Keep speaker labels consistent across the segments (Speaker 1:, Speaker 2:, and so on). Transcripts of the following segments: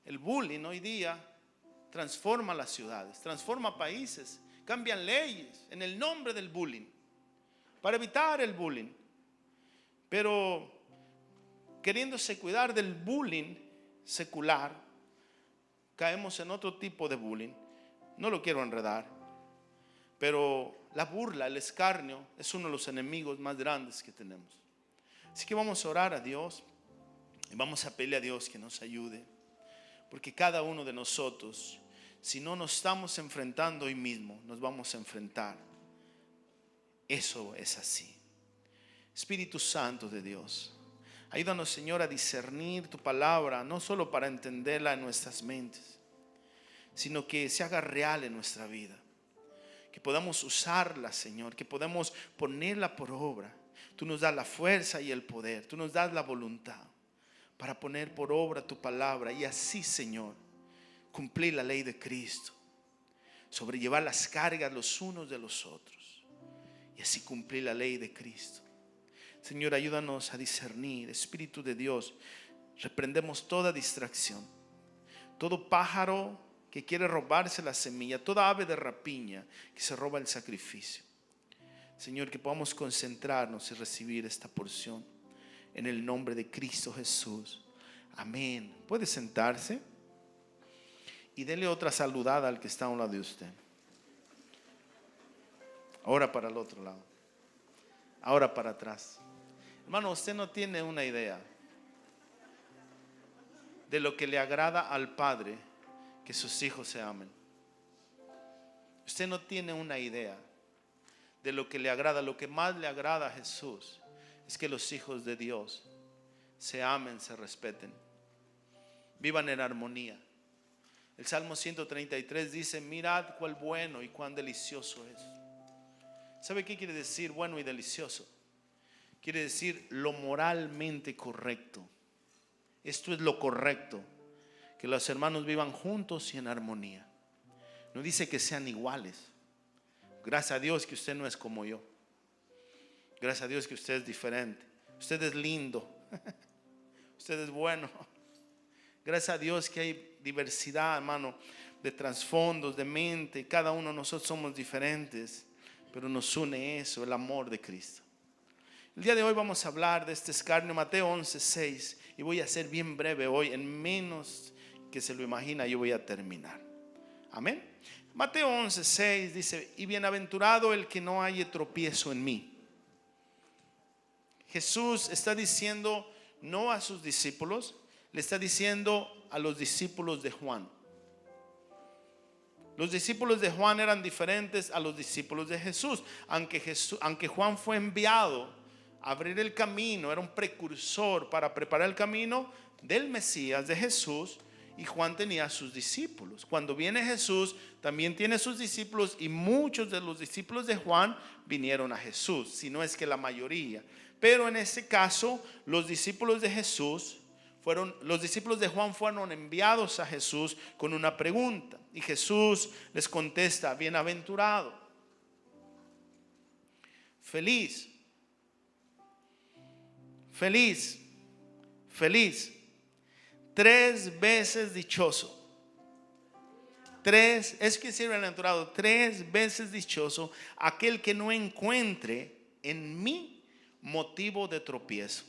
Speaker 1: El bullying hoy día transforma las ciudades, transforma países, cambian leyes en el nombre del bullying, para evitar el bullying. Pero queriéndose cuidar del bullying secular, caemos en otro tipo de bullying. No lo quiero enredar, pero la burla, el escarnio es uno de los enemigos más grandes que tenemos. Así que vamos a orar a Dios y vamos a pedirle a Dios que nos ayude, porque cada uno de nosotros, si no nos estamos enfrentando hoy mismo, nos vamos a enfrentar. Eso es así. Espíritu Santo de Dios, ayúdanos, Señor, a discernir tu palabra, no solo para entenderla en nuestras mentes, sino que se haga real en nuestra vida, que podamos usarla, Señor, que podamos ponerla por obra. Tú nos das la fuerza y el poder, tú nos das la voluntad para poner por obra tu palabra y así, Señor, cumplir la ley de Cristo, sobrellevar las cargas los unos de los otros y así cumplir la ley de Cristo. Señor, ayúdanos a discernir. Espíritu de Dios, reprendemos toda distracción, todo pájaro que quiere robarse la semilla, toda ave de rapiña que se roba el sacrificio. Señor, que podamos concentrarnos y recibir esta porción en el nombre de Cristo Jesús. Amén. Puede sentarse y dele otra saludada al que está a un lado de usted. Ahora para el otro lado, ahora para atrás. Hermano, usted no tiene una idea de lo que le agrada al Padre que sus hijos se amen. Usted no tiene una idea de lo que le agrada. Lo que más le agrada a Jesús es que los hijos de Dios se amen, se respeten, vivan en armonía. El Salmo 133 dice: mirad cuál bueno y cuán delicioso es. ¿Sabe qué quiere decir bueno y delicioso? Quiere decir lo moralmente correcto. Esto es lo correcto, que los hermanos vivan juntos y en armonía. No dice que sean iguales. Gracias a Dios que usted no es como yo. Gracias a Dios que usted es diferente. Usted es lindo. Usted es bueno. Gracias a Dios que hay diversidad, hermano, de trasfondos, de mente. Cada uno de nosotros somos diferentes, pero nos une eso, el amor de Cristo. El día de hoy vamos a hablar de este escarnio, Mateo 11:6, y voy a ser bien breve hoy, en menos que se lo imagina yo voy a terminar. Amén. Mateo 11:6 dice: y bienaventurado el que no haya tropiezo en mí. Jesús está diciendo no a sus discípulos, le está diciendo a los discípulos de Juan. Los discípulos de Juan eran diferentes a los discípulos de Jesús. Aunque Juan fue enviado a abrir el camino, era un precursor para preparar el camino del Mesías, de Jesús, y Juan tenía a sus discípulos. Cuando viene Jesús, también tiene sus discípulos, y muchos de los discípulos de Juan vinieron a Jesús, si no es que la mayoría. Pero en este caso, los discípulos de Juan fueron enviados a Jesús con una pregunta, y Jesús les contesta: bienaventurado, feliz, feliz, feliz, 3 veces dichoso. 3 veces dichoso aquel que no encuentre en mí motivo de tropiezo.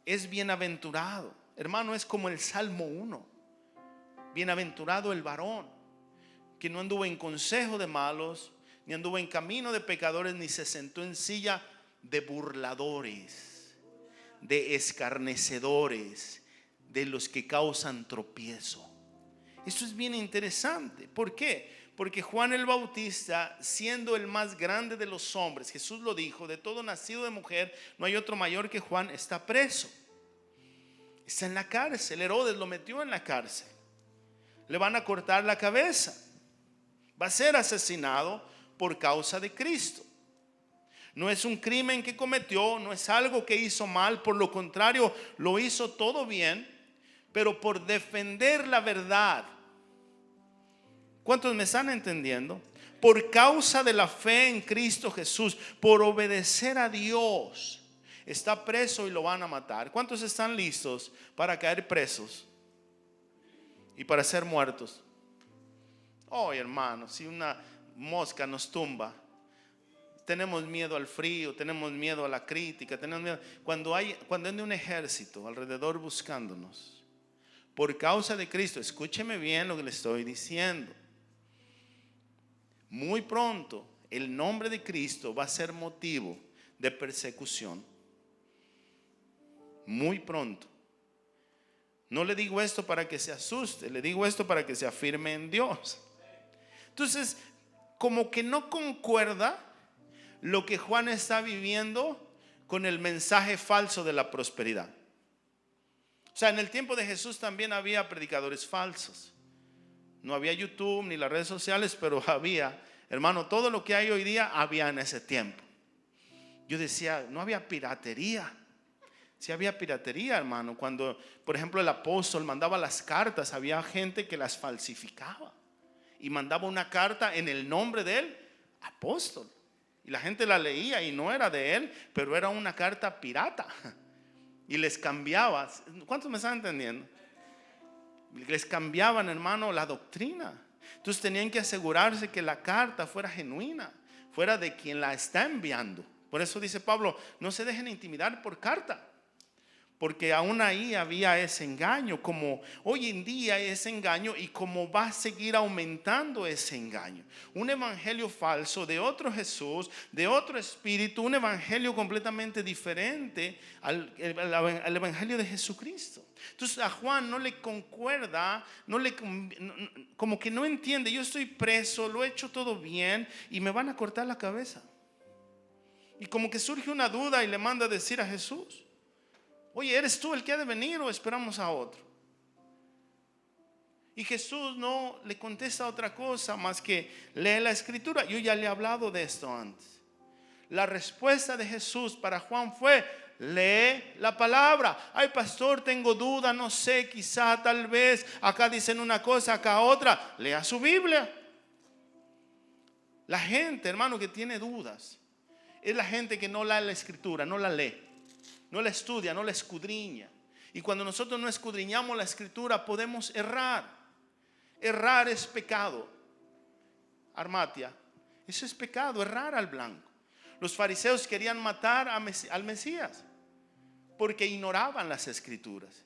Speaker 1: Es bienaventurado, hermano, es como el Salmo 1. Bienaventurado el varón que no anduvo en consejo de malos, ni anduvo en camino de pecadores, ni se sentó en silla de burladores, de escarnecedores, de los que causan tropiezo. Esto es bien interesante. ¿Por qué? Porque Juan el Bautista, siendo el más grande de los hombres, Jesús lo dijo: de todo nacido de mujer no hay otro mayor que Juan, está preso, está en la cárcel. Herodes lo metió en la cárcel. Le van a cortar la cabeza, va a ser asesinado por causa de Cristo. No es un crimen que cometió, no es algo que hizo mal, por lo contrario, lo hizo todo bien, pero por defender la verdad. ¿Cuántos me están entendiendo? Por causa de la fe en Cristo Jesús, por obedecer a Dios, está preso y lo van a matar. ¿Cuántos están listos para caer presos? y para ser muertos. Oh, hermano, si una mosca nos tumba, tenemos miedo al frío, tenemos miedo a la crítica, tenemos miedo. Cuando hay un ejército alrededor buscándonos, por causa de Cristo, escúcheme bien lo que le estoy diciendo. Muy pronto el nombre de Cristo va a ser motivo de persecución. Muy pronto. No le digo esto para que se asuste, le digo esto para que se afirme en Dios. Entonces, como que no concuerda lo que Juan está viviendo con el mensaje falso de la prosperidad. O sea, en el tiempo de Jesús también había predicadores falsos. No había YouTube ni las redes sociales, pero había, hermano, todo lo que hay hoy día había en ese tiempo. Yo decía, no había piratería. Sí había piratería, hermano. Cuando, por ejemplo, el apóstol mandaba las cartas, había gente que las falsificaba y mandaba una carta en el nombre del apóstol. Y la gente la leía y no era de él, pero era una carta pirata. Y les cambiaba. ¿Cuántos me están entendiendo? Les cambiaban, hermano, la doctrina. Entonces tenían que asegurarse que la carta fuera genuina, fuera de quien la está enviando. Por eso dice Pablo, no se dejen intimidar por carta. Porque aún ahí había ese engaño, como hoy en día ese engaño, y como va a seguir aumentando ese engaño. Un evangelio falso de otro Jesús, de otro espíritu, un evangelio completamente diferente al evangelio de Jesucristo. Entonces a Juan no le concuerda, como que no entiende. Yo estoy preso, lo he hecho todo bien y me van a cortar la cabeza. Y como que surge una duda y le manda a decir a Jesús, oye, ¿eres tú el que ha de venir o esperamos a otro? Y Jesús no le contesta otra cosa más que lee la escritura. Yo ya le he hablado de esto antes. La respuesta de Jesús para Juan fue, lee la palabra. Ay, pastor, tengo duda, no sé, quizá, tal vez, acá dicen una cosa, acá otra. Lea su Biblia. La gente, hermano, que tiene dudas es la gente que no lee la escritura, no la lee. No la estudia, no la escudriña. Y cuando nosotros no escudriñamos la escritura podemos errar. Errar es pecado. Armatia, eso es pecado, errar al blanco. Los fariseos querían matar al Mesías porque ignoraban las escrituras.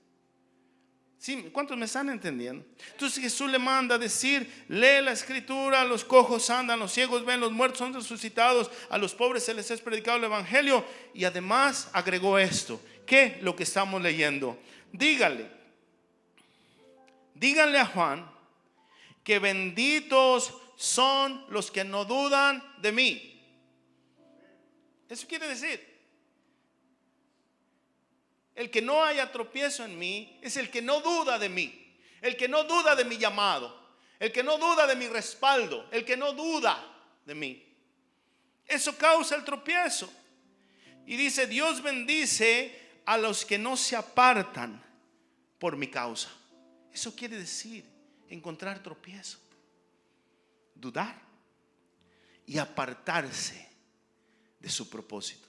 Speaker 1: ¿Sí? ¿Cuántos me están entendiendo? Entonces Jesús le manda a decir, lee la escritura, los cojos andan, los ciegos ven, los muertos son resucitados, a los pobres se les es predicado el evangelio. Y además agregó esto, ¿qué? Lo que estamos leyendo. Díganle a Juan que benditos son los que no dudan de mí. Eso quiere decir, el que no haya tropiezo en mí es el que no duda de mí, el que no duda de mi llamado, el que no duda de mi respaldo, el que no duda de mí. Eso causa el tropiezo. Y dice, Dios bendice a los que no se apartan por mi causa. Eso quiere decir encontrar tropiezo, dudar y apartarse de su propósito.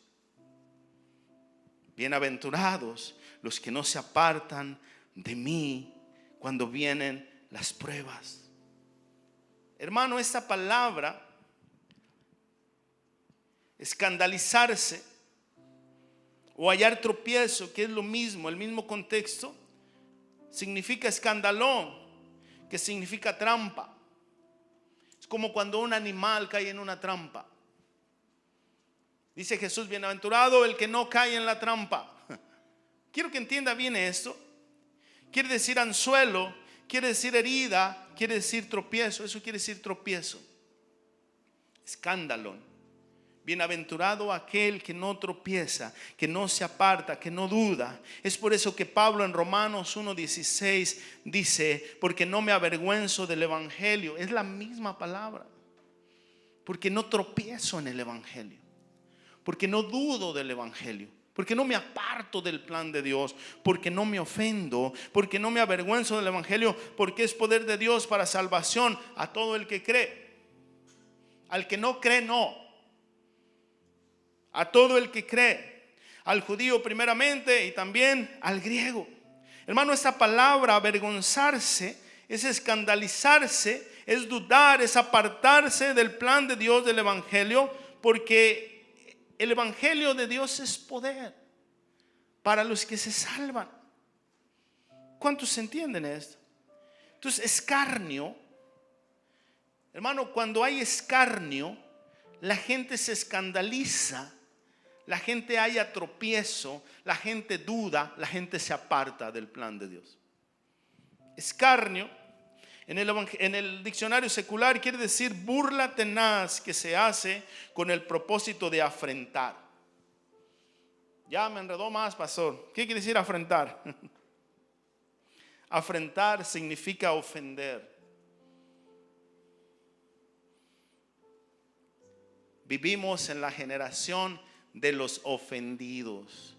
Speaker 1: Bienaventurados los que no se apartan de mí cuando vienen las pruebas. Hermano, esta palabra, escandalizarse o hallar tropiezo, que es lo mismo, el mismo contexto, significa escandalón, que significa trampa. Es como cuando un animal cae en una trampa. Dice Jesús, bienaventurado el que no cae en la trampa. Quiero que entienda bien esto. Quiere decir anzuelo, quiere decir herida, quiere decir tropiezo. Eso quiere decir tropiezo. Escándalo. Bienaventurado aquel que no tropieza, que no se aparta, que no duda. Es por eso que Pablo en Romanos 1:16 dice, porque no me avergüenzo del evangelio. Es la misma palabra. Porque no tropiezo en el evangelio. Porque no dudo del evangelio, porque no me aparto del plan de Dios, porque no me ofendo, porque no me avergüenzo del evangelio, porque es poder de Dios para salvación a todo el que cree. Al que no cree, no. A todo el que cree, al judío primeramente y también al griego. Hermano, esta palabra avergonzarse es escandalizarse, es dudar, es apartarse del plan de Dios, del evangelio, porque el evangelio de Dios es poder para los que se salvan. ¿Cuántos entienden esto? Entonces, escarnio, hermano, cuando hay escarnio, la gente se escandaliza, la gente haya tropiezo, la gente duda, la gente se aparta del plan de Dios. Escarnio en el diccionario secular quiere decir burla tenaz que se hace con el propósito de afrentar. Ya me enredó más, pastor. ¿Qué quiere decir afrentar? Afrentar significa ofender. Vivimos en la generación de los ofendidos.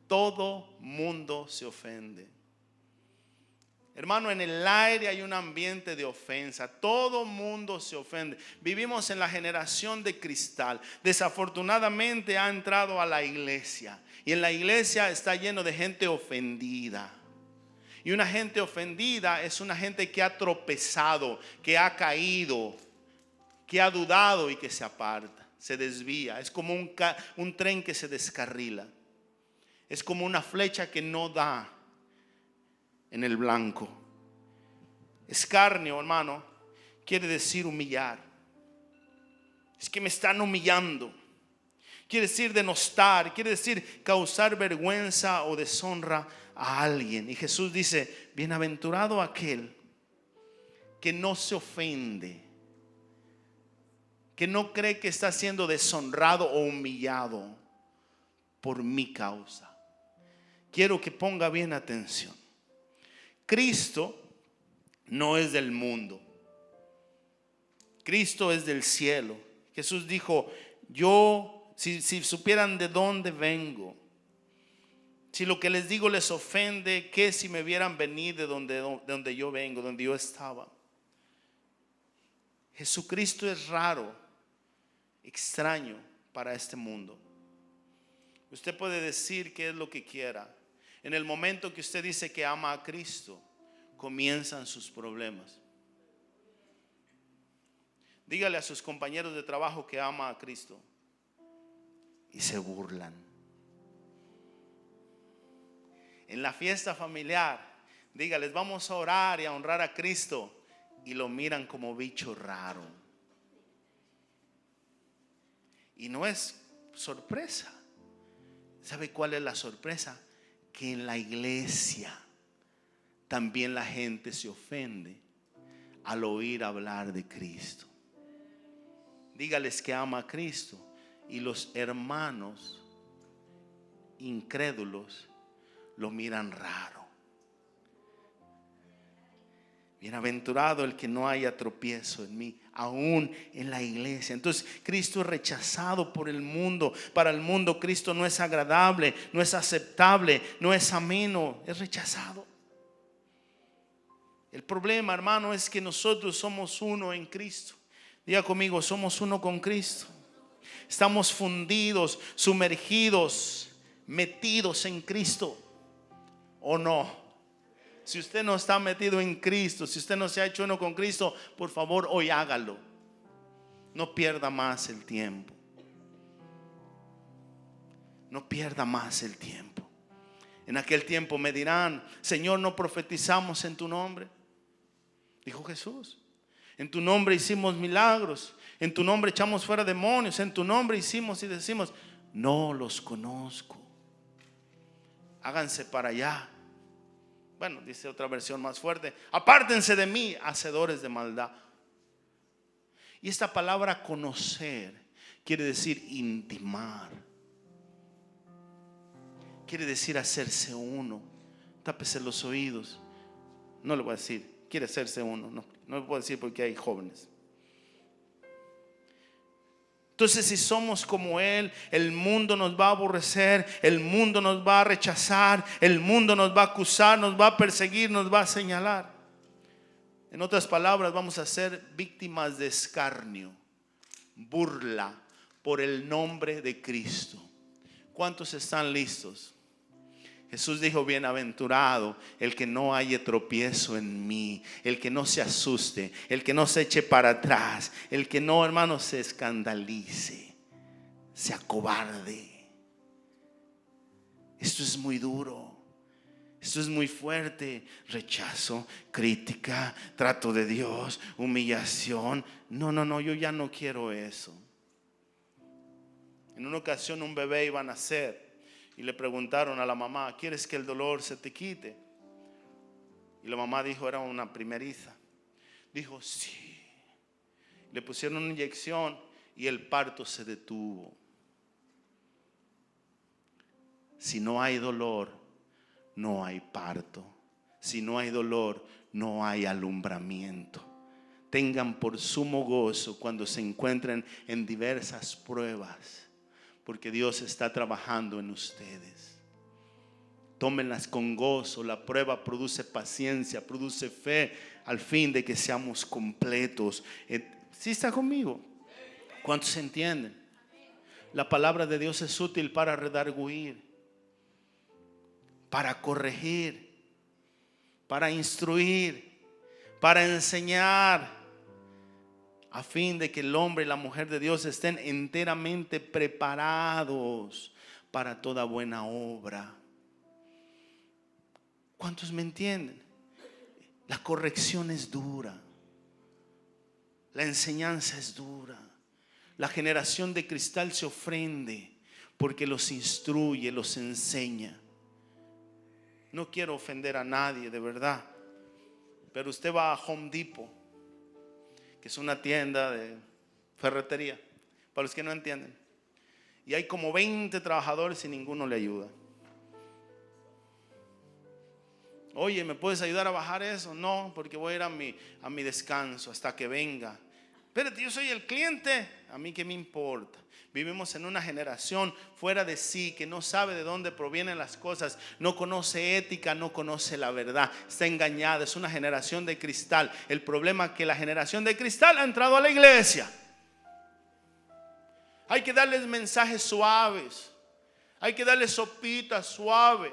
Speaker 1: Todo mundo se ofende. Hermano, en el aire hay un ambiente de ofensa. Todo mundo se ofende. Vivimos en la generación de cristal. Desafortunadamente ha entrado a la iglesia. Y en la iglesia está lleno de gente ofendida. Y una gente ofendida es una gente que ha tropezado, que ha caído, que ha dudado y que se aparta, se desvía. Es como un tren que se descarrila. Es como una flecha que no da en el blanco. Escarnio, hermano, quiere decir humillar. Es que me están humillando. Quiere decir denostar, quiere decir causar vergüenza o deshonra a alguien. Y Jesús dice: bienaventurado aquel que no se ofende, que no cree que está siendo deshonrado o humillado por mi causa. Quiero que ponga bien atención. Cristo no es del mundo. Cristo es del cielo. Jesús dijo: si supieran de dónde vengo, si lo que les digo les ofende, ¿qué si me vieran venir de donde yo vengo, donde yo estaba? Jesucristo es raro, extraño para este mundo. Usted puede decir qué es lo que quiera. En el momento que usted dice que ama a Cristo, comienzan sus problemas. Dígale a sus compañeros de trabajo que ama a Cristo y se burlan. En la fiesta familiar, dígales: vamos a orar y a honrar a Cristo, y lo miran como bicho raro. Y no es sorpresa. ¿Sabe cuál es la sorpresa? Que en la iglesia también la gente se ofende al oír hablar de Cristo. Dígales que ama a Cristo, y los hermanos incrédulos lo miran raro. Bienaventurado el que no haya tropiezo en mí, aún en la iglesia. Entonces Cristo es rechazado por el mundo. Para el mundo Cristo no es agradable, no es aceptable, no es ameno, es rechazado. El problema, hermano, es que nosotros somos uno en Cristo. Diga conmigo: somos uno con Cristo. Estamos fundidos, sumergidos, metidos en Cristo. ¿O no? Si usted no está metido en Cristo, si usted no se ha hecho uno con Cristo, por favor, hoy hágalo. No pierda más el tiempo. No pierda más el tiempo. En aquel tiempo me dirán: Señor, ¿no profetizamos en tu nombre? Dijo Jesús: en tu nombre hicimos milagros, en tu nombre echamos fuera demonios, en tu nombre hicimos y decimos. No los conozco. Háganse para allá. Bueno, dice otra versión más fuerte: apártense de mí, hacedores de maldad. Y esta palabra conocer quiere decir intimar, quiere decir hacerse uno. Tápese los oídos. No le voy a decir quiere hacerse uno, no le puedo decir porque hay jóvenes. Entonces, si somos como Él, el mundo nos va a aborrecer, el mundo nos va a rechazar, el mundo nos va a acusar, nos va a perseguir, nos va a señalar. En otras palabras, vamos a ser víctimas de escarnio, burla por el nombre de Cristo. ¿Cuántos están listos? Jesús dijo: bienaventurado el que no haya tropiezo en mí, el que no se asuste, el que no se eche para atrás, el que no, hermano, se escandalice, se acobarde. Esto es muy duro, esto es muy fuerte. Rechazo, crítica, trato de Dios, humillación. No, yo ya no quiero eso. En una ocasión un bebé iba a nacer y le preguntaron a la mamá: ¿quieres que el dolor se te quite? Y la mamá dijo, era una primeriza, dijo sí. Le pusieron una inyección y el parto se detuvo. Si no hay dolor, no hay parto. Si no hay dolor, no hay alumbramiento. Tengan por sumo gozo cuando se encuentren en diversas pruebas, porque Dios está trabajando en ustedes. Tómenlas con gozo. La prueba produce paciencia, produce fe, al fin de que seamos completos. ¿Sí está conmigo? ¿Cuántos entienden? La palabra de Dios es útil para redarguir, para corregir, para instruir, para enseñar, a fin de que el hombre y la mujer de Dios estén enteramente preparados para toda buena obra. ¿Cuántos me entienden? La corrección es dura, la enseñanza es dura. La generación de cristal se ofende porque los instruye, los enseña. No quiero ofender a nadie, de verdad, pero usted va a Home Depot, que es una tienda de ferretería, para los que no entienden, y hay como 20 trabajadores y ninguno le ayuda. Oye, ¿me puedes ayudar a bajar eso? No, porque voy a ir a mi descanso hasta que venga. Espérate, yo soy el cliente, a mí qué me importa. Vivimos en una generación fuera de sí, que no sabe de dónde provienen las cosas, no conoce ética, no conoce la verdad, está engañada. Es una generación de cristal. El problema es que la generación de cristal ha entrado a la iglesia. Hay que darles mensajes suaves, hay que darles sopita suave,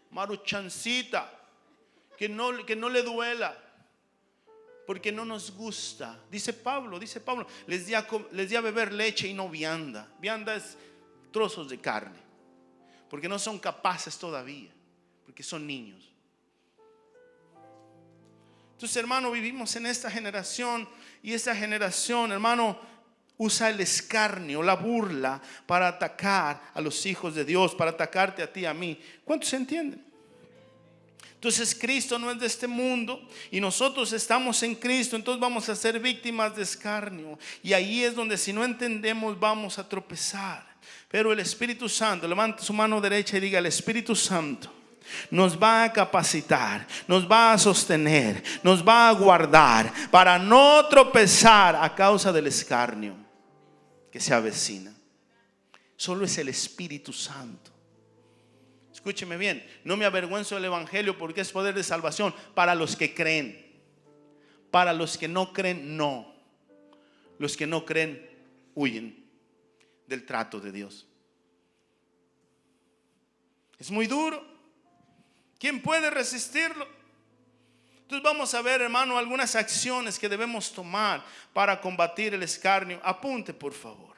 Speaker 1: maruchancita, que no le duela, porque no nos gusta. Dice Pablo, les di a beber leche y no vianda. Vianda es trozos de carne, porque no son capaces todavía, porque son niños. Entonces, hermano, vivimos en esta generación, y esta generación, hermano, usa el escarnio, la burla, para atacar a los hijos de Dios, para atacarte a ti, a mí. ¿Cuántos entienden? Entonces Cristo no es de este mundo y nosotros estamos en Cristo. Entonces vamos a ser víctimas de escarnio, y ahí es donde, si no entendemos, vamos a tropezar. Pero el Espíritu Santo, levante su mano derecha y diga: el Espíritu Santo nos va a capacitar, nos va a sostener, nos va a guardar para no tropezar a causa del escarnio que se avecina. Solo es el Espíritu Santo. Escúcheme bien, no me avergüenzo del evangelio, porque es poder de salvación para los que creen. Para los que no creen, no. Los que no creen huyen del trato de Dios. Es muy duro. ¿Quién puede resistirlo? Entonces vamos a ver, hermano, algunas acciones que debemos tomar para combatir el escarnio. Apunte, por favor.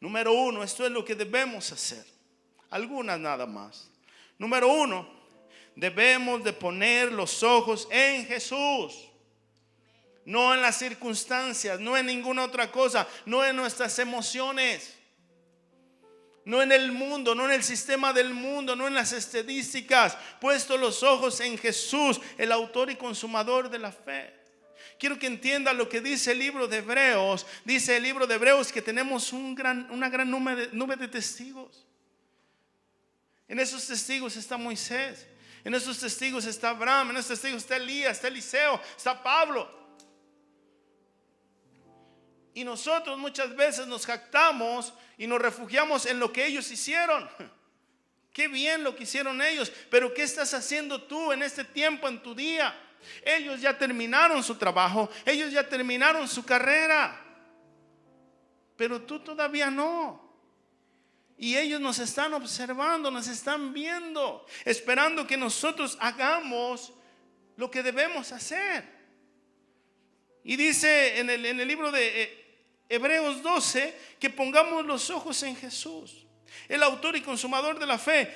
Speaker 1: Número 1, esto es lo que debemos hacer. Algunas nada más. Número 1, debemos de poner los ojos en Jesús, no en las circunstancias, no en ninguna otra cosa, no en nuestras emociones, no en el mundo, no en el sistema del mundo, no en las estadísticas. Puesto los ojos en Jesús, el autor y consumador de la fe. Quiero que entienda lo que dice el libro de Hebreos. Dice el libro de Hebreos que tenemos una gran nube de testigos. En esos testigos está Moisés, en esos testigos está Abraham, en esos testigos está Elías, está Eliseo, está Pablo. Y nosotros muchas veces nos jactamos y nos refugiamos en lo que ellos hicieron. Qué bien lo que hicieron ellos, pero ¿qué estás haciendo tú en este tiempo, en tu día? Ellos ya terminaron su trabajo, ellos ya terminaron su carrera, pero tú todavía no. Y ellos nos están observando, nos están viendo, esperando que nosotros hagamos lo que debemos hacer. Y dice en el libro de Hebreos 12 que pongamos los ojos en Jesús, el autor y consumador de la fe.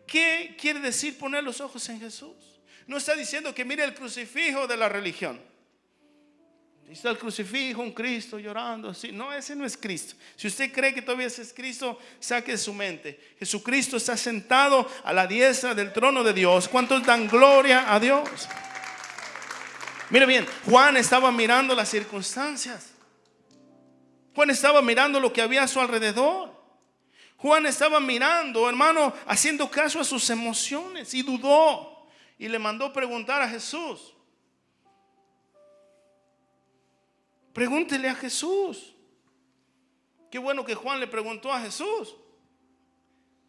Speaker 1: ¿Qué quiere decir poner los ojos en Jesús? No está diciendo que mire el crucifijo de la religión. Está el crucifijo, un Cristo llorando así. No, ese no es Cristo. Si usted cree que todavía ese es Cristo, saque de su mente. Jesucristo está sentado a la diestra del trono de Dios. ¿Cuántos dan gloria a Dios? Mire bien, Juan estaba mirando las circunstancias. Juan estaba mirando lo que había a su alrededor. Juan estaba mirando, hermano, haciendo caso a sus emociones, y dudó y le mandó preguntar a Jesús. Pregúntele a Jesús. Qué bueno que Juan le preguntó a Jesús.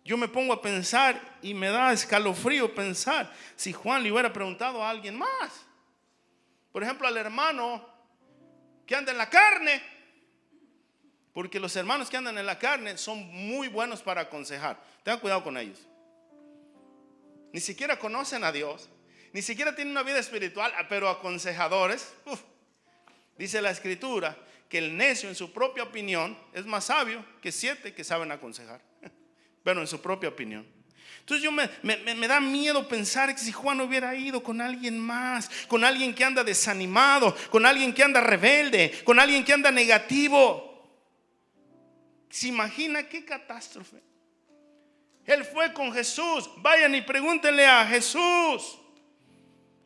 Speaker 1: Yo me pongo a pensar y me da escalofrío pensar si Juan le hubiera preguntado a alguien más. Por ejemplo, al hermano que anda en la carne. Porque los hermanos que andan en la carne son muy buenos para aconsejar. Tengan cuidado con ellos. Ni siquiera conocen a Dios, ni siquiera tienen una vida espiritual, pero aconsejadores. Dice la Escritura que el necio en su propia opinión es más sabio que 7 que saben aconsejar. Pero en su propia opinión. Entonces me da miedo pensar que si Juan hubiera ido con alguien más, con alguien que anda desanimado, con alguien que anda rebelde, con alguien que anda negativo. ¿Se imagina qué catástrofe? Él fue con Jesús. Vayan y pregúntenle a Jesús.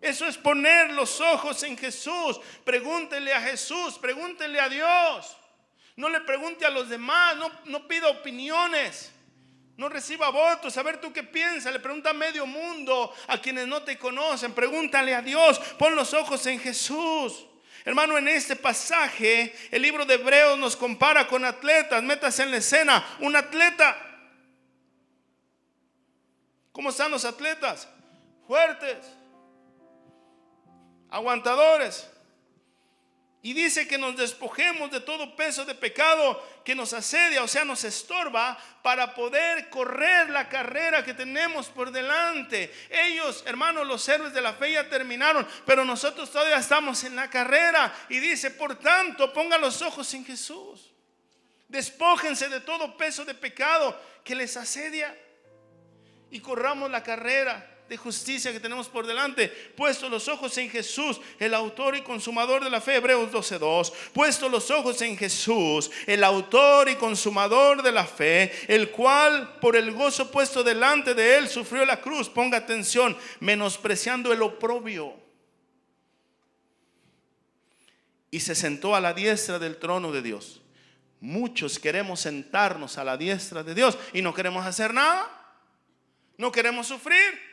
Speaker 1: Eso es poner los ojos en Jesús. Pregúntele a Jesús, pregúntele a Dios. No le pregunte a los demás, no pida opiniones. No reciba votos, a ver tú qué piensas. Le pregunta a medio mundo, a quienes no te conocen. Pregúntale a Dios, pon los ojos en Jesús. Hermano, en este pasaje el libro de Hebreos nos compara con atletas. Métase en la escena, un atleta. ¿Cómo están los atletas? Fuertes, aguantadores. Y dice que nos despojemos de todo peso de pecado que nos asedia, o sea, nos estorba, para poder correr la carrera que tenemos por delante. Ellos, hermanos, los héroes de la fe ya terminaron, pero nosotros todavía estamos en la carrera. Y dice, por tanto, pongan los ojos en Jesús. Despójense de todo peso de pecado que les asedia y corramos la carrera de justicia que tenemos por delante, puesto los ojos en Jesús, el autor y consumador de la fe. Hebreos 12:2. Puesto los ojos en Jesús, el autor y consumador de la fe, el cual por el gozo puesto delante de él sufrió la cruz. Ponga atención, menospreciando el oprobio, y se sentó a la diestra del trono de Dios. Muchos queremos sentarnos a la diestra de Dios y no queremos hacer nada, no queremos sufrir.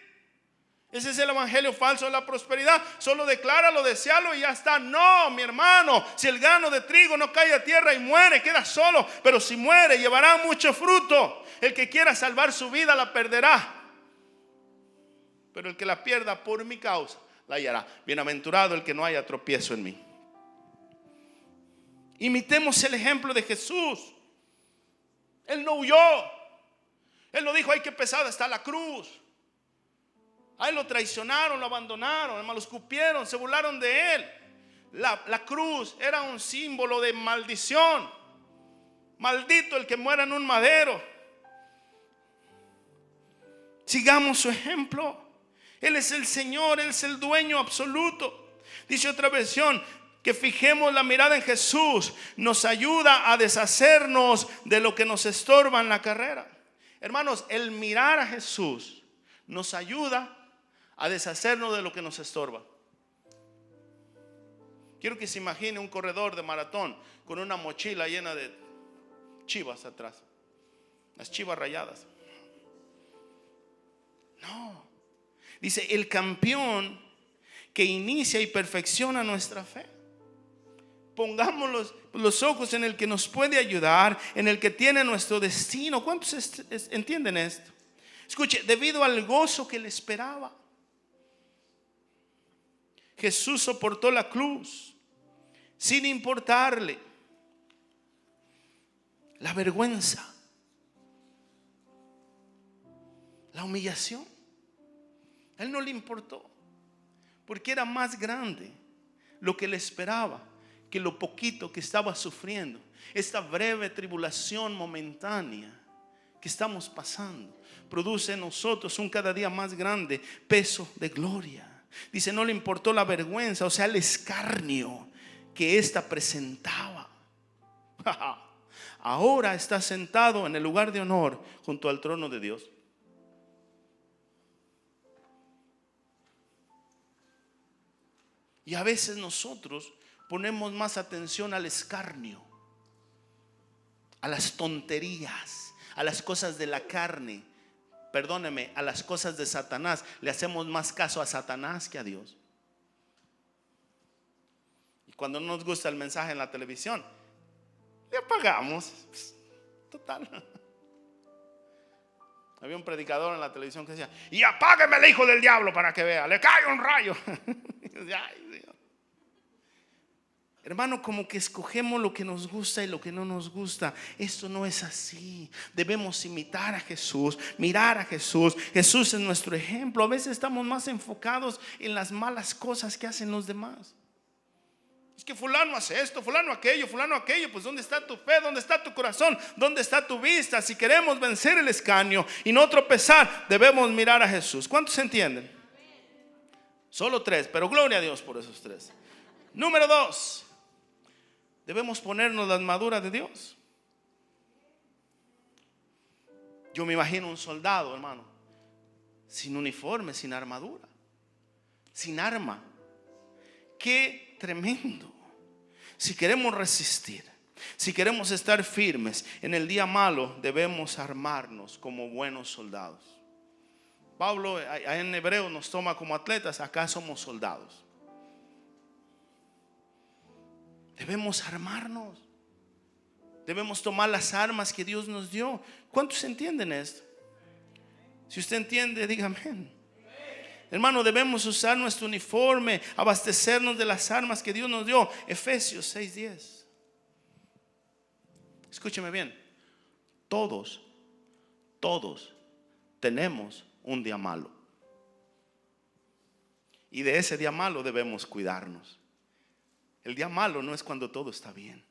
Speaker 1: Ese es el evangelio falso de la prosperidad. Solo decláralo, desealo y ya está. No, mi hermano, si el grano de trigo no cae a tierra y muere, queda solo. Pero si muere, llevará mucho fruto. El que quiera salvar su vida la perderá, pero el que la pierda por mi causa la hallará. Bienaventurado el que no haya tropiezo en mí. Imitemos el ejemplo de Jesús. Él no huyó. Él no dijo, ay, qué pesada está la cruz. Ahí lo traicionaron, lo abandonaron, lo escupieron, se burlaron de él. La cruz era un símbolo de maldición. Maldito el que muera en un madero. Sigamos su ejemplo. Él es el Señor, Él es el dueño absoluto. Dice otra versión, que fijemos la mirada en Jesús nos ayuda a deshacernos de lo que nos estorba en la carrera. Hermanos, el mirar a Jesús nos ayuda a deshacernos de lo que nos estorba. Quiero que se imagine un corredor de maratón con una mochila llena de chivas atrás, las chivas rayadas. No, dice el campeón que inicia y perfecciona nuestra fe. Pongamos los ojos en el que nos puede ayudar, en el que tiene nuestro destino. ¿Cuántos entienden esto? Escuche, debido al gozo que le esperaba, Jesús soportó la cruz sin importarle la vergüenza. la humillación. A él no le importó, porque era más grande lo que le esperaba que lo poquito que estaba sufriendo. Esta breve tribulación momentánea que estamos pasando produce en nosotros un cada día más grande peso de gloria. Dice, no le importó la vergüenza, o sea, el escarnio que ésta presentaba. Ahora está sentado en el lugar de honor junto al trono de Dios. Y a veces nosotros ponemos más atención al escarnio, a las tonterías, a las cosas de la carne. Perdóneme, a las cosas de Satanás. Le hacemos más caso a Satanás que a Dios. Y cuando no nos gusta el mensaje en la televisión, le apagamos. Total. Había un predicador en la televisión que decía: y apágueme el hijo del diablo para que vea, le cae un rayo. Ay, Dios. Hermano, como que escogemos lo que nos gusta y lo que no nos gusta. Esto no es así. Debemos imitar a Jesús, mirar a Jesús. Jesús es nuestro ejemplo. A veces estamos más enfocados en las malas cosas que hacen los demás. Es que fulano hace esto, fulano aquello. Pues ¿dónde está tu fe? ¿Dónde está tu corazón? ¿Dónde está tu vista? Si queremos vencer el escarnio y no tropezar, debemos mirar a Jesús. ¿Cuántos entienden? Solo 3, pero gloria a Dios por esos 3. Número 2. Debemos ponernos la armadura de Dios. Yo me imagino un soldado, hermano, sin uniforme, sin armadura, sin arma. Qué tremendo. Si queremos resistir, si queremos estar firmes en el día malo, debemos armarnos como buenos soldados. Pablo en Hebreo nos toma como atletas, acá somos soldados. Debemos armarnos. Debemos tomar las armas que Dios nos dio. ¿Cuántos entienden esto? Si usted entiende, diga amén. Hermano, debemos usar nuestro uniforme, abastecernos de las armas que Dios nos dio. Efesios 6:10. Escúcheme bien. Todos tenemos un día malo. Y de ese día malo debemos cuidarnos. El día malo no es cuando todo está bien.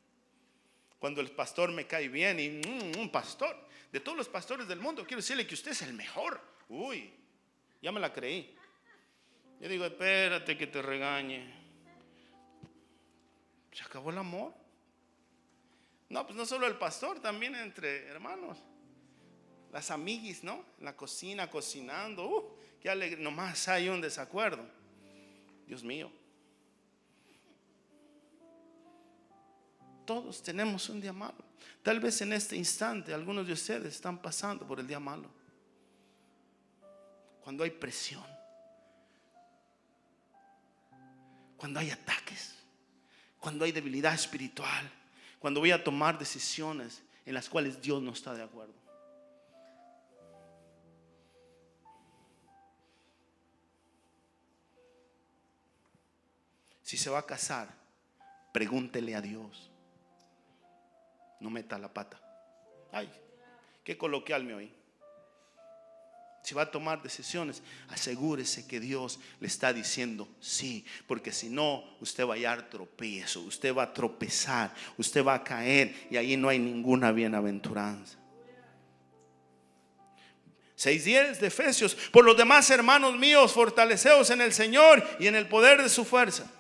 Speaker 1: Cuando el pastor me cae bien y un pastor, de todos los pastores del mundo, quiero decirle que usted es el mejor. Uy, ya me la creí. Yo digo, espérate que te regañe. Se acabó el amor. No, pues no solo el pastor, también entre hermanos. Las amiguis, ¿no? En la cocina, cocinando. Qué alegre. Nomás hay un desacuerdo. Dios mío. Todos tenemos un día malo. Tal vez en este instante algunos de ustedes están pasando por el día malo. Cuando hay presión, cuando hay ataques, cuando hay debilidad espiritual, cuando voy a tomar decisiones en las cuales Dios no está de acuerdo. Si se va a casar, pregúntele a Dios. No meta la pata. Ay, qué coloquial me oí. Si va a tomar decisiones, asegúrese que Dios le está diciendo sí, porque si no, usted va a hallar tropiezo, usted va a tropezar, usted va a caer y ahí no hay ninguna bienaventuranza. 6:10 de Efesios. Por los demás, hermanos míos, fortaleceos en el Señor y en el poder de su fuerza.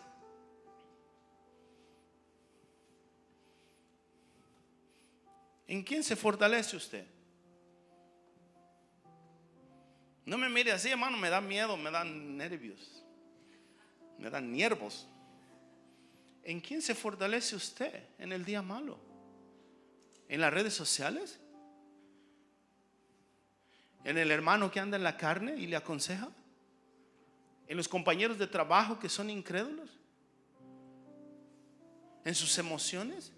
Speaker 1: ¿En quién se fortalece usted? No me mire así, hermano, me da miedo, me dan nervios, me dan nervios. ¿En quién se fortalece usted en el día malo? ¿En las redes sociales? ¿En el hermano que anda en la carne y le aconseja? ¿En los compañeros de trabajo que son incrédulos? ¿En sus emociones?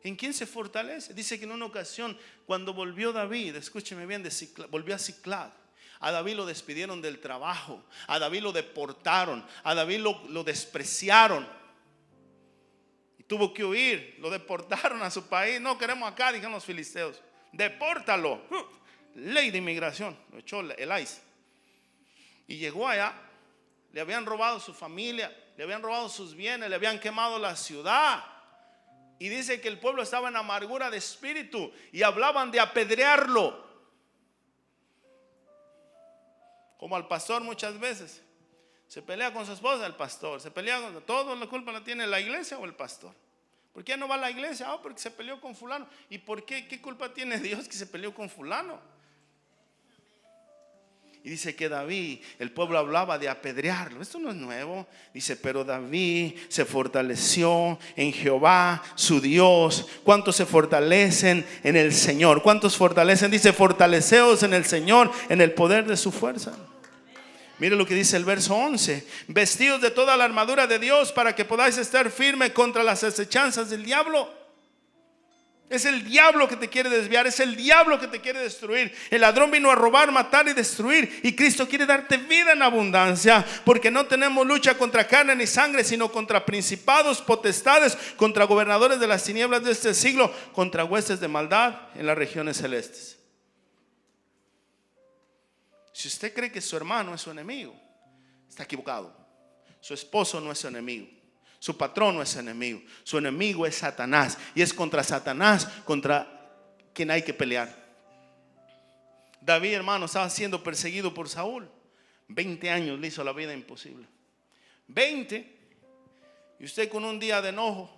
Speaker 1: ¿En quién se fortalece? Dice que en una ocasión, cuando volvió David, escúcheme bien, volvió a Ziklag. A David lo despidieron del trabajo, a David lo deportaron, a David lo despreciaron y tuvo que huir. Lo deportaron a su país. No queremos acá, dijeron los filisteos. Depórtalo. ley de inmigración, lo echó el ICE. Y llegó allá, le habían robado su familia, le habían robado sus bienes, le habían quemado la ciudad. Y dice que el pueblo estaba en amargura de espíritu y hablaban de apedrearlo. Como al pastor muchas veces. Se pelea con su esposa el pastor, se pelea con todo, la culpa la tiene la iglesia o el pastor. ¿Por qué no va a la iglesia? Porque se peleó con fulano. ¿Y por qué? ¿Qué culpa tiene Dios que se peleó con fulano? Y dice que David, el pueblo hablaba de apedrearlo. Esto no es nuevo. Dice, pero David se fortaleció en Jehová, su Dios. ¿Cuántos se fortalecen en el Señor? ¿Cuántos fortalecen? Dice, fortaleceos en el Señor, en el poder de su fuerza. Mire lo que dice el verso 11. Vestidos de toda la armadura de Dios para que podáis estar firme contra las acechanzas del diablo. Es el diablo que te quiere desviar, es el diablo que te quiere destruir. El ladrón vino a robar, matar y destruir, y Cristo quiere darte vida en abundancia, porque no tenemos lucha contra carne ni sangre, sino contra principados, potestades, contra gobernadores de las tinieblas de este siglo, contra huestes de maldad en las regiones celestes. Si usted cree que su hermano es su enemigo, está equivocado. Su esposo no es su enemigo. Su patrón no es su enemigo. Su enemigo es Satanás. Y es contra Satanás contra quien hay que pelear. David, hermano, estaba siendo perseguido por Saúl. 20 años le hizo la vida imposible. 20. Y usted con un día de enojo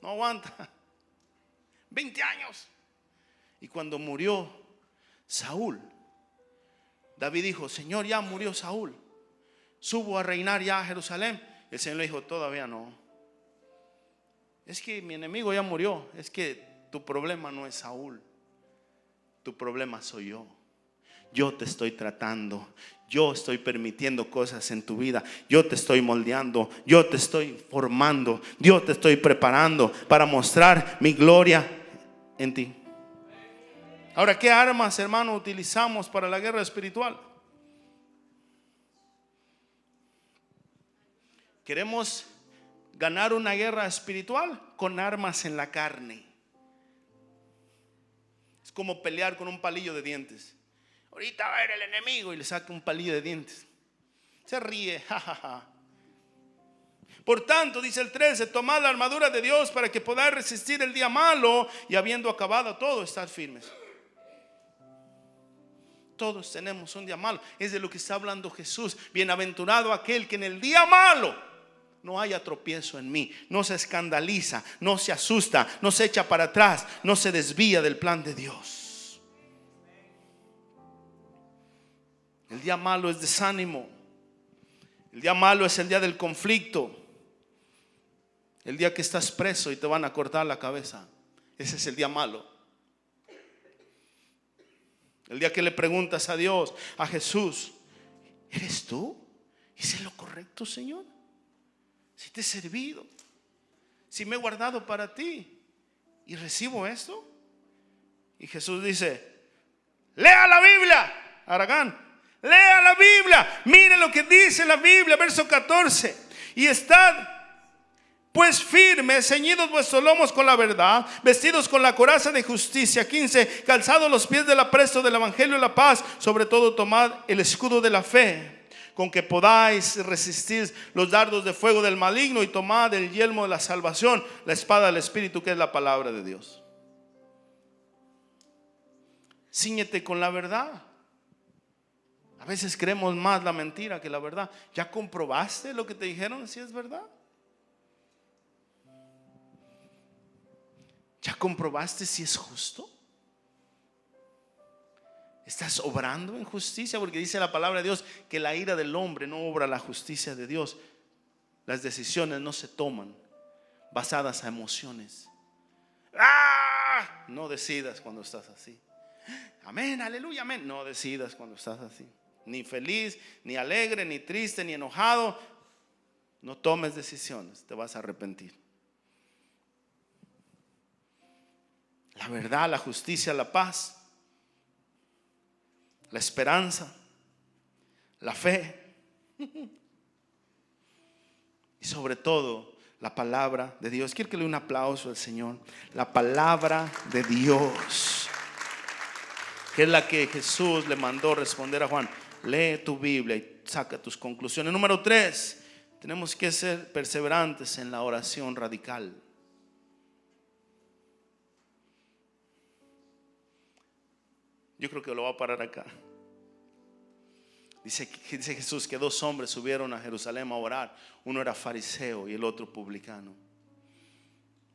Speaker 1: no aguanta. 20 años. Y cuando murió Saúl, David dijo, Señor, ya murió Saúl, subo a reinar ya a Jerusalén. El Señor le dijo, todavía no. Es que mi enemigo ya murió. Es que tu problema no es Saúl, tu problema soy yo. Yo te estoy tratando, yo estoy permitiendo cosas en tu vida, yo te estoy moldeando, yo te estoy formando, yo te estoy preparando para mostrar mi gloria en ti. Ahora, ¿qué armas, hermano, utilizamos para la guerra espiritual? Queremos ganar una guerra espiritual con armas en la carne. Es como pelear con un palillo de dientes. Ahorita va a ir el enemigo y le saca un palillo de dientes. Se ríe, jajaja. Por tanto, dice el 13, tomad la armadura de Dios para que podáis resistir el día malo y habiendo acabado todo, estar firmes. Todos tenemos un día malo. Es de lo que está hablando Jesús. Bienaventurado aquel que en el día malo no haya tropiezo en mí, no se escandaliza, no se asusta, no se echa para atrás, no se desvía del plan de Dios. El día malo es desánimo. El día malo es el día del conflicto. El día que estás preso y te van a cortar la cabeza. Ese es el día malo. El día que le preguntas a Dios, a Jesús, ¿eres tú? ¿Hice lo correcto, Señor? Si te he servido, si me he guardado para ti y recibo esto. Y Jesús dice, lea la Biblia, Aragán, lea la Biblia. Mire lo que dice la Biblia, verso 14. Y estad pues firmes, ceñidos vuestros lomos con la verdad, vestidos con la coraza de justicia. 15, calzados los pies del apresto del evangelio de la paz. Sobre todo tomad el escudo de la fe, con que podáis resistir los dardos de fuego del maligno, y tomad el yelmo de la salvación, la espada del Espíritu, que es la palabra de Dios. Cíñete con la verdad. A veces creemos más la mentira que la verdad. ¿Ya comprobaste lo que te dijeron si es verdad? ¿Ya comprobaste si es justo? ¿Estás obrando en justicia? Porque dice la palabra de Dios que la ira del hombre no obra la justicia de Dios. Las decisiones no se toman basadas a emociones. ¡Ah! No decidas cuando estás así. Amén, aleluya, amén. No decidas cuando estás así. Ni feliz, ni alegre, ni triste, ni enojado. No tomes decisiones, te vas a arrepentir. La verdad, la justicia, la paz, la esperanza, la fe y sobre todo la palabra de Dios. Quiero que le dé un aplauso al Señor. La palabra de Dios. que es la que Jesús le mandó responder a Juan. Lee tu Biblia y saca tus conclusiones. Número 3, tenemos que ser perseverantes en la oración radical. Yo creo que lo voy a parar acá. Dice Jesús que 2 hombres subieron a Jerusalén a orar. Uno era fariseo y el otro publicano.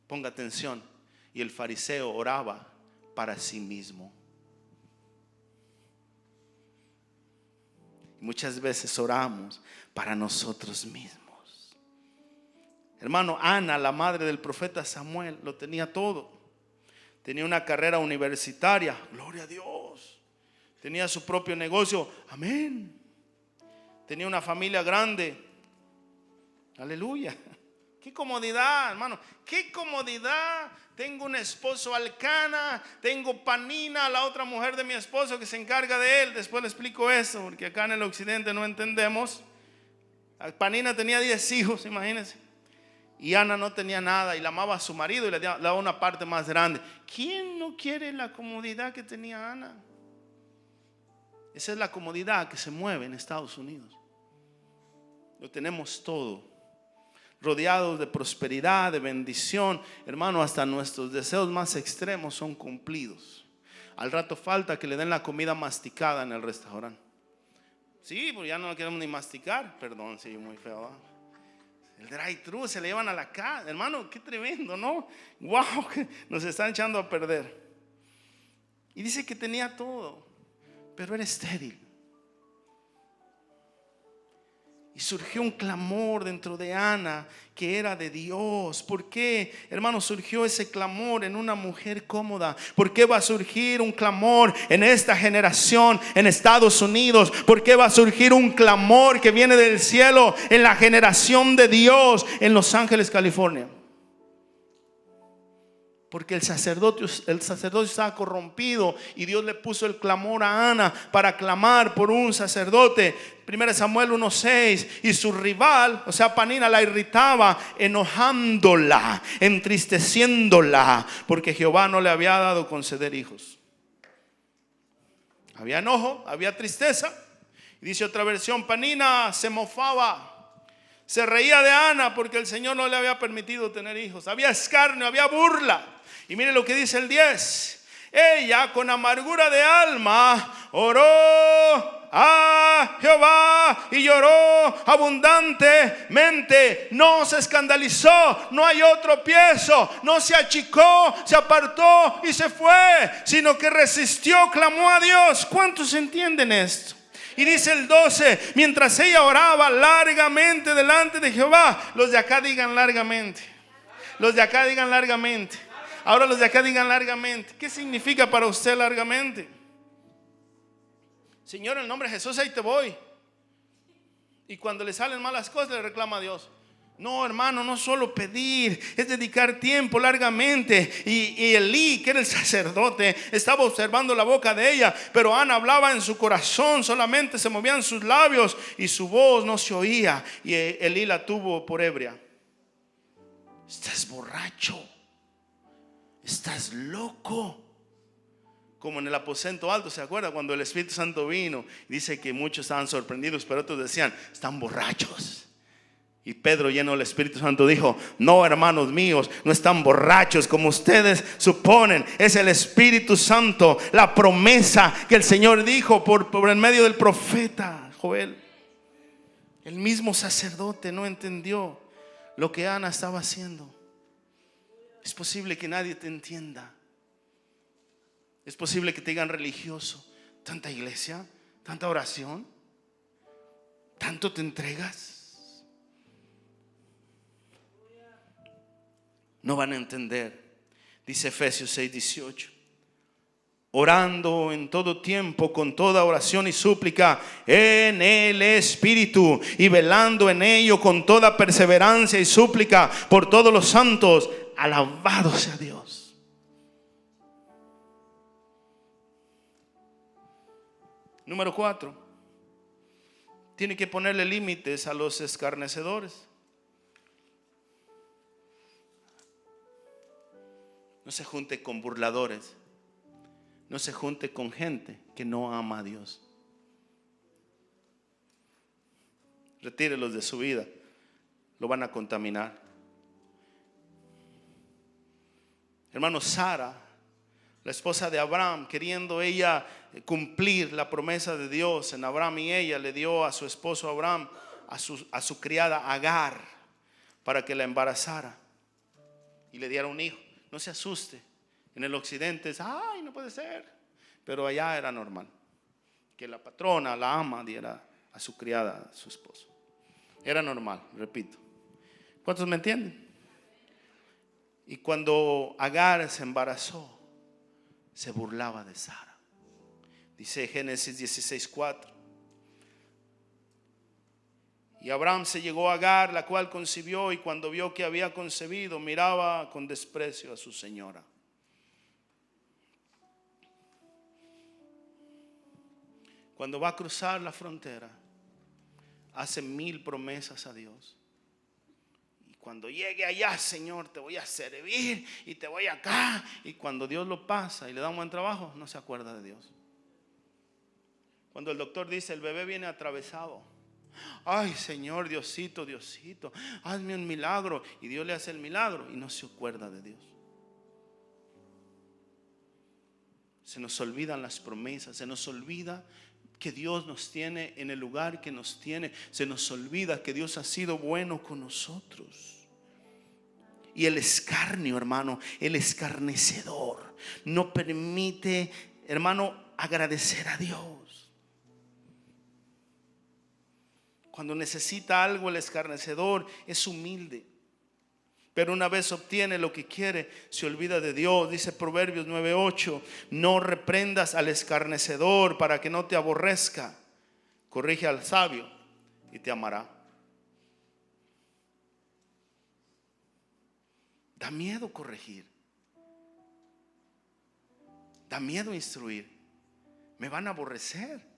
Speaker 1: Ponga atención. Y el fariseo oraba para sí mismo. Muchas veces oramos para nosotros mismos. Hermano, Ana, la madre del profeta Samuel, lo tenía todo. Tenía una carrera universitaria, gloria a Dios. Tenía su propio negocio, amén. Tenía una familia grande, aleluya. Qué comodidad, hermano, qué comodidad. Tengo un esposo Alcana, tengo Panina, la otra mujer de mi esposo que se encarga de él. Después le explico eso, porque acá en el occidente no entendemos. Panina tenía 10 hijos, imagínense. Y Ana no tenía nada y la amaba a su marido y le daba una parte más grande. ¿Quién no quiere la comodidad que tenía Ana? Esa es la comodidad que se mueve en Estados Unidos. Lo tenemos todo, rodeados de prosperidad, de bendición. Hermano, hasta nuestros deseos más extremos son cumplidos. Al rato falta que le den la comida masticada en el restaurante. Sí, pues ya no queremos ni masticar. Perdón, sí, muy feo, ¿no? El drive-thru se le llevan a la casa. Hermano, qué tremendo, ¿no? Wow, nos están echando a perder. Y dice que tenía todo, pero era estéril. Y surgió un clamor dentro de Ana que era de Dios. ¿Por qué, hermano, surgió ese clamor en una mujer cómoda? ¿Por qué va a surgir un clamor en esta generación en Estados Unidos? ¿Por qué va a surgir un clamor que viene del cielo en la generación de Dios en Los Ángeles, California? Porque el sacerdote estaba corrompido y Dios le puso el clamor a Ana para clamar por un sacerdote. 1 Samuel 1:6. Y su rival, o sea, Panina, la irritaba, enojándola, entristeciéndola, porque Jehová no le había dado conceder hijos. Había enojo, había tristeza. Y dice otra versión, Panina se mofaba, se reía de Ana porque el Señor no le había permitido tener hijos. Había escarnio, había burla. Y mire lo que dice el 10. Ella con amargura de alma oró a Jehová y lloró abundantemente. No se escandalizó, no halló tropiezo, no se achicó, se apartó y se fue, sino que resistió, clamó a Dios. ¿Cuántos entienden esto? Y dice el 12, mientras ella oraba largamente delante de Jehová. Los de acá digan largamente. Los de acá digan largamente. Ahora los de acá digan largamente. ¿Qué significa para usted largamente? Señor, en el nombre de Jesús, ahí te voy. Y cuando le salen malas cosas, le reclama a Dios. No, hermano, no solo pedir, es dedicar tiempo largamente. Y Elí, que era el sacerdote, estaba observando la boca de ella, pero Ana hablaba en su corazón, solamente se movían sus labios y su voz no se oía. Y Elí la tuvo por ebria. Estás borracho, estás loco. Como en el aposento alto, ¿se acuerda? Cuando el Espíritu Santo vino, dice que muchos estaban sorprendidos, pero otros decían, están borrachos. Y Pedro, lleno del Espíritu Santo, dijo, no, hermanos míos, no están borrachos como ustedes suponen. Es el Espíritu Santo, la promesa que el Señor dijo por el medio del profeta Joel. El mismo sacerdote no entendió lo que Ana estaba haciendo. Es posible que nadie te entienda. Es posible que te digan religioso. Tanta iglesia, tanta oración, tanto te entregas. No van a entender. Dice Efesios 6:18. Orando en todo tiempo con toda oración y súplica en el Espíritu, y velando en ello con toda perseverancia y súplica por todos los santos. Alabado sea Dios. Número 4. Tiene que ponerle límites a los escarnecedores. No se junte con burladores. no se junte con gente que no ama a Dios. Retírelos de su vida, lo van a contaminar. Hermano, Sara, la esposa de Abraham, queriendo ella cumplir la promesa de Dios en Abraham, y ella le dio a su esposo Abraham a su criada Agar para que la embarazara y le diera un hijo. No se asuste, en el occidente es, ay, no puede ser, pero allá era normal que la patrona, la ama, diera a su criada, a su esposo. Era normal, repito. ¿Cuántos me entienden? Y cuando Agar se embarazó, se burlaba de Sara. Dice Génesis 16:4. Y Abraham se llegó a Agar, la cual concibió, y cuando vio que había concebido, miraba con desprecio a su señora. Cuando va a cruzar la frontera, hace 1000 promesas a Dios. Y cuando llegue allá, Señor, te voy a servir y te voy acá. Y cuando Dios lo pasa y le da un buen trabajo, no se acuerda de Dios. Cuando el doctor dice, el bebé viene atravesado, ay, Señor, Diosito, Diosito, hazme un milagro. Y Dios le hace el milagro y no se acuerda de Dios. Se nos olvidan las promesas, se nos olvida que Dios nos tiene en el lugar que nos tiene. Se nos olvida que Dios ha sido bueno con nosotros. Y el escarnio, hermano, el escarnecedor no permite, hermano, agradecer a Dios. Cuando necesita algo, el escarnecedor es humilde, pero una vez obtiene lo que quiere, se olvida de Dios. Dice Proverbios 9:8, no reprendas al escarnecedor para que no te aborrezca. Corrige al sabio y te amará. Da miedo corregir. Da miedo instruir. Me van a aborrecer.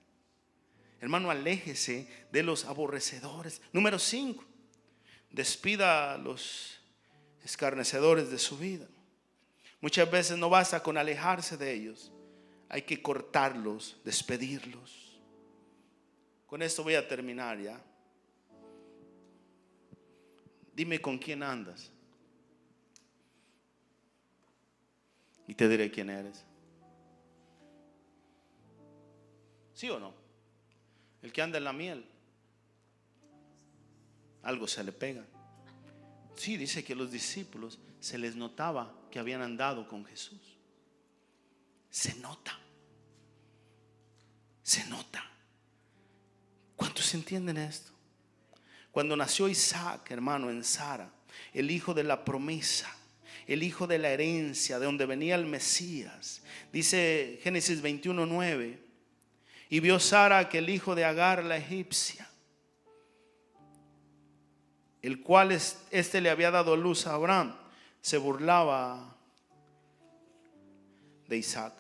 Speaker 1: Hermano, aléjese de los aborrecedores. Número 5, despida a los escarnecedores de su vida. Muchas veces no basta con alejarse de ellos, hay que cortarlos, despedirlos. Con esto voy a terminar ya. Dime con quién andas y te diré quién eres. ¿Sí o no? El que anda en la miel, algo se le pega. Sí, dice que los discípulos se les notaba que habían andado con Jesús. Se nota. Se nota. ¿Cuántos entienden esto? Cuando nació Isaac, hermano, en Sara, el hijo de la promesa, el hijo de la herencia, de donde venía el Mesías, dice Génesis 21:9, y vio Sara que el hijo de Agar la egipcia, el cual este le había dado luz a Abraham, se burlaba de Isaac.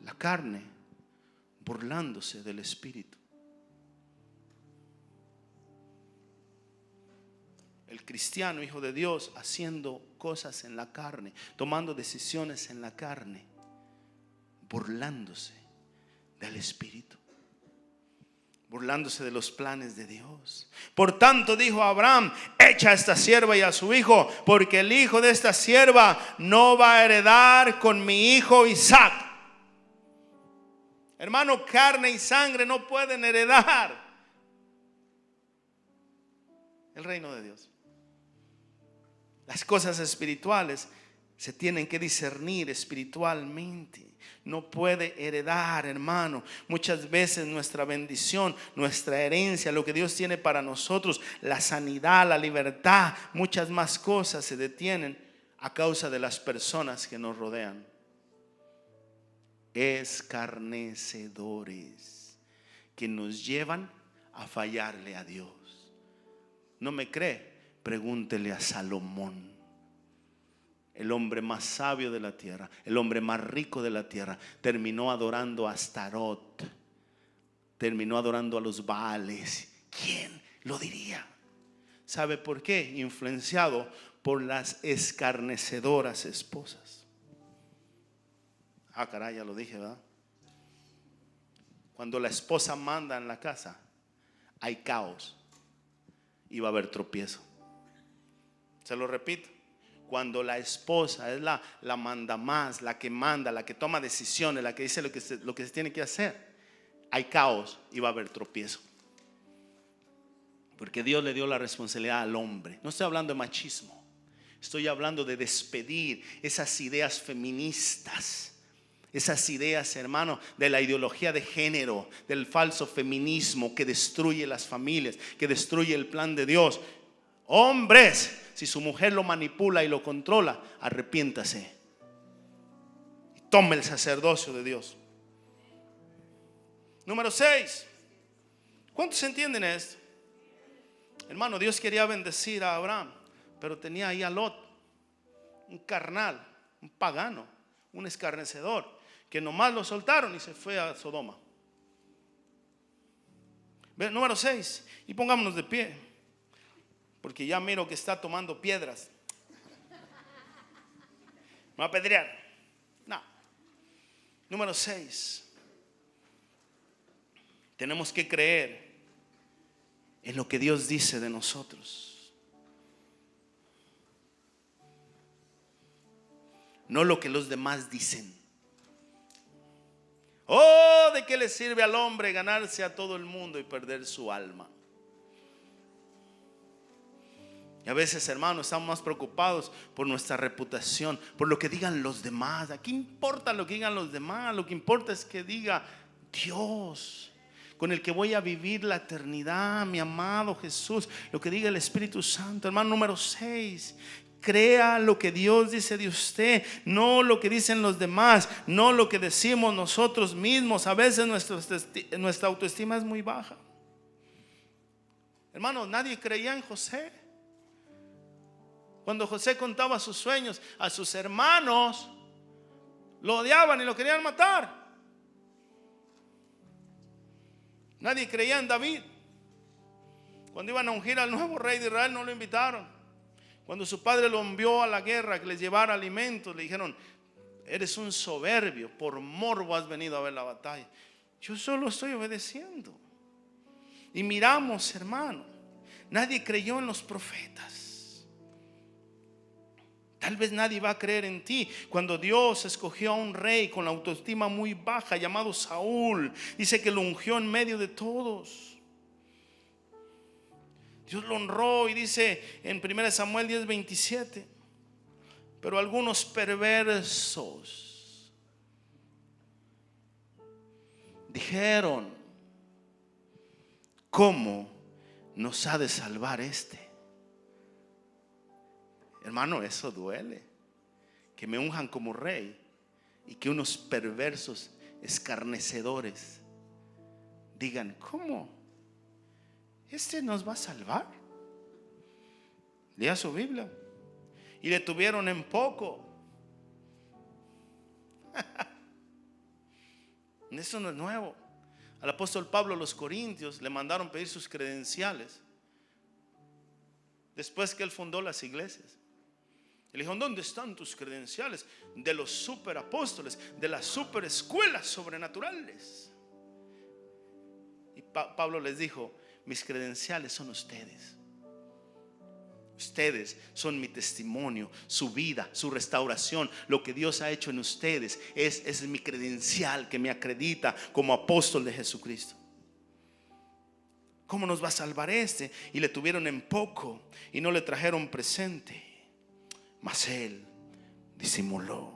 Speaker 1: La carne burlándose del espíritu. El cristiano, hijo de Dios, haciendo cosas en la carne, tomando decisiones en la carne, burlándose del espíritu, burlándose de los planes de Dios. Por tanto dijo Abraham, echa a esta sierva y a su hijo, porque el hijo de esta sierva no va a heredar con mi hijo Isaac. Hermano, carne y sangre no pueden heredar el reino de Dios. Las cosas espirituales se tienen que discernir espiritualmente. No puede heredar, hermano. Muchas veces nuestra bendición, nuestra herencia, lo que Dios tiene para nosotros, la sanidad, la libertad, muchas más cosas se detienen a causa de las personas que nos rodean. Escarnecedores que nos llevan a fallarle a Dios. ¿No me cree? Pregúntele a Salomón, el hombre más sabio de la tierra, el hombre más rico de la tierra. Terminó adorando a Astarot, terminó adorando a los Baales. ¿Quién lo diría? ¿Sabe por qué? Influenciado por las escarnecedoras esposas. Ah, caray, ya lo dije, ¿verdad? Cuando la esposa manda en la casa, hay caos y va a haber tropiezo. Se lo repito. Cuando la esposa es la manda más, la que manda, la que toma decisiones, la que dice lo que se tiene que hacer, hay caos y va a haber tropiezo. Porque Dios le dio la responsabilidad al hombre. No estoy hablando de machismo, estoy hablando de despedir esas ideas feministas. Esas ideas, hermano, de la ideología de género, del falso feminismo que destruye las familias, que destruye el plan de Dios. Hombres, si su mujer lo manipula y lo controla, arrepiéntase y tome el sacerdocio de Dios. Número 6. ¿Cuántos entienden esto? Hermano, Dios quería bendecir a Abraham, pero tenía ahí a Lot, un carnal, un pagano, un escarnecedor, que nomás lo soltaron y se fue a Sodoma. Número 6. Y pongámonos de pie, porque ya miro que está tomando piedras. ¿Me va a apedrear? No. Número 6. Tenemos que creer en lo que Dios dice de nosotros, no lo que los demás dicen. Oh, ¿de qué le sirve al hombre ganarse a todo el mundo y perder su alma? Y a veces, hermanos, estamos más preocupados por nuestra reputación, por lo que digan los demás. ¿A qué importa lo que digan los demás? Lo que importa es que diga Dios, con el que voy a vivir la eternidad, mi amado Jesús, lo que diga el Espíritu Santo. Hermano, número 6. Crea lo que Dios dice de usted, no lo que dicen los demás, no lo que decimos nosotros mismos. A veces nuestra autoestima es muy baja. Hermanos, nadie creía en José. Cuando José contaba sus sueños a sus hermanos, lo odiaban y lo querían matar. Nadie creía en David. Cuando iban a ungir al nuevo rey de Israel, no lo invitaron. Cuando su padre lo envió a la guerra, que les llevara alimentos, le dijeron: eres un soberbio, por morbo has venido a ver la batalla. Yo solo estoy obedeciendo. Y miramos, hermano, nadie creyó en los profetas. Tal vez nadie va a creer en ti. Cuando Dios escogió a un rey con la autoestima muy baja llamado Saúl, dice que lo ungió en medio de todos. Dios lo honró y dice en 1 Samuel 10:27, pero algunos perversos dijeron: ¿cómo nos ha de salvar este? Hermano, eso duele, que me unjan como rey y que unos perversos escarnecedores digan: ¿cómo? ¿Este nos va a salvar? Lea su Biblia. Y le tuvieron en poco. Eso no es nuevo. Al apóstol Pablo, los corintios le mandaron pedir sus credenciales después que él fundó las iglesias. Le dijo: ¿dónde están tus credenciales de los superapóstoles, de las superescuelas sobrenaturales? Y Pablo les dijo: mis credenciales son ustedes. Ustedes son mi testimonio, su vida, su restauración. Lo que Dios ha hecho en ustedes es mi credencial que me acredita como apóstol de Jesucristo. ¿Cómo nos va a salvar este? Y le tuvieron en poco y no le trajeron presente, mas él disimuló.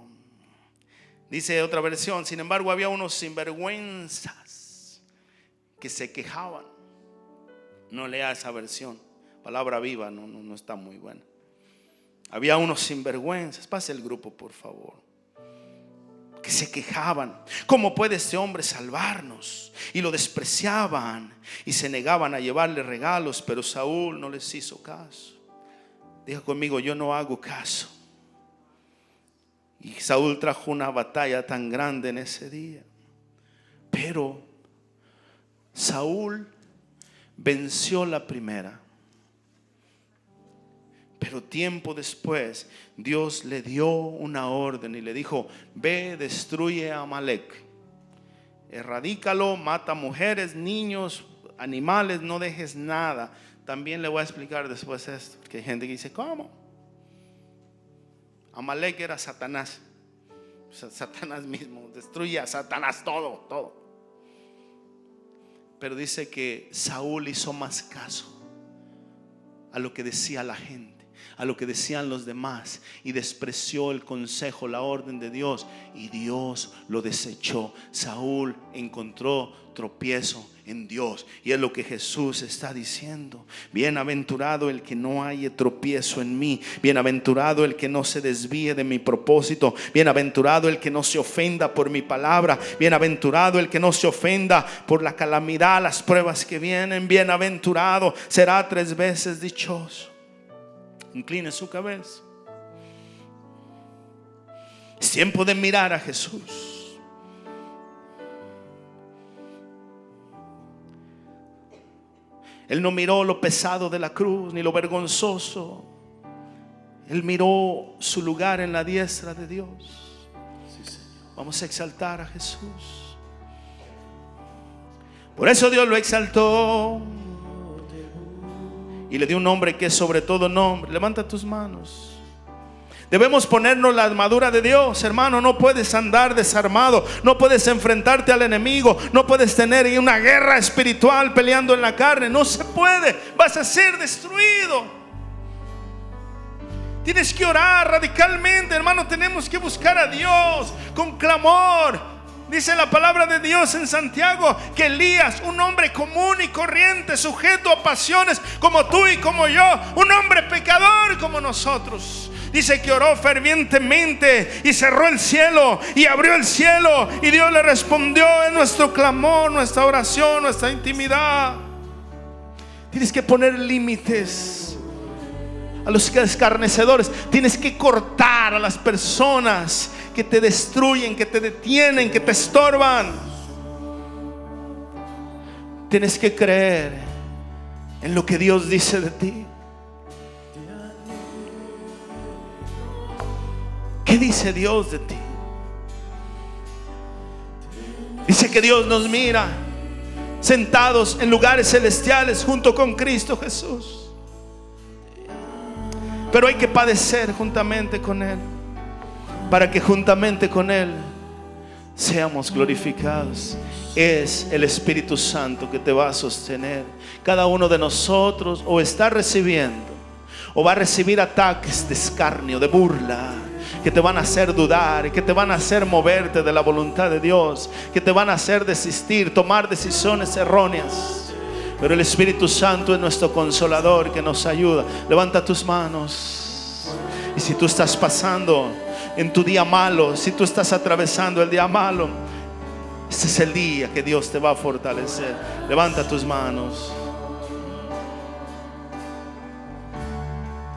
Speaker 1: Dice otra versión: sin embargo había unos sinvergüenzas que se quejaban. No lea esa versión, Palabra Viva, no está muy buena. Había unos sinvergüenzas, pase el grupo por favor, que se quejaban: ¿cómo puede este hombre salvarnos? Y lo despreciaban y se negaban a llevarle regalos, pero Saúl no les hizo caso. Diga conmigo: yo no hago caso. Y Saúl trajo una batalla tan grande en ese día, pero Saúl venció la primera, Pero tiempo después Dios le dio una orden y le dijo: ve, destruye a Amalek, erradícalo, mata mujeres, niños, animales, no dejes nada. También le voy a explicar después esto, porque hay gente que dice: ¿cómo? Amalek era Satanás. O sea, Satanás mismo, destruye a Satanás todo. Pero dice que Saúl hizo más caso a lo que decía la gente, a lo que decían los demás, y despreció el consejo, la orden de Dios, y Dios lo desechó. Saúl encontró tropiezo en Dios, y es lo que Jesús está diciendo: bienaventurado el que no haya tropiezo en mí, bienaventurado el que no se desvíe de mi propósito, bienaventurado el que no se ofenda por mi palabra, bienaventurado el que no se ofenda por la calamidad, las pruebas que vienen. Bienaventurado será 3 veces dichoso. Incline su cabeza. Es tiempo de mirar a Jesús. Él no miró lo pesado de la cruz ni lo vergonzoso. Él miró su lugar en la diestra de Dios. Vamos a exaltar a Jesús. Por eso Dios lo exaltó y le dio un nombre que es sobre todo nombre. Levanta tus manos. Debemos ponernos la armadura de Dios, hermano. No puedes andar desarmado, no puedes enfrentarte al enemigo, no puedes tener una guerra espiritual peleando en la carne. No se puede, vas a ser destruido. Tienes que orar radicalmente, hermano. Tenemos que buscar a Dios con clamor. Dice la palabra de Dios en Santiago que Elías, un hombre común y corriente, sujeto a pasiones como tú y como yo, un hombre pecador como nosotros, dice que oró fervientemente y cerró el cielo y abrió el cielo, y Dios le respondió en nuestro clamor, nuestra oración, nuestra intimidad. Tienes que poner límites a los escarnecedores. Tienes que cortar a las personas que te destruyen, que te detienen, que te estorban. Tienes que creer en lo que Dios dice de ti. ¿Qué dice Dios de ti? Dice que Dios nos mira sentados en lugares celestiales junto con Cristo Jesús. Pero hay que padecer juntamente con Él, para que juntamente con Él seamos glorificados. Es el Espíritu Santo que te va a sostener. Cada uno de nosotros o está recibiendo o va a recibir ataques de escarnio, de burla, que te van a hacer dudar, que te van a hacer moverte de la voluntad de Dios, que te van a hacer desistir, tomar decisiones erróneas. Pero el Espíritu Santo es nuestro consolador que nos ayuda. Levanta tus manos. Y si tú estás pasando en tu día malo, si tú estás atravesando el día malo, este es el día que Dios te va a fortalecer. Levanta tus manos.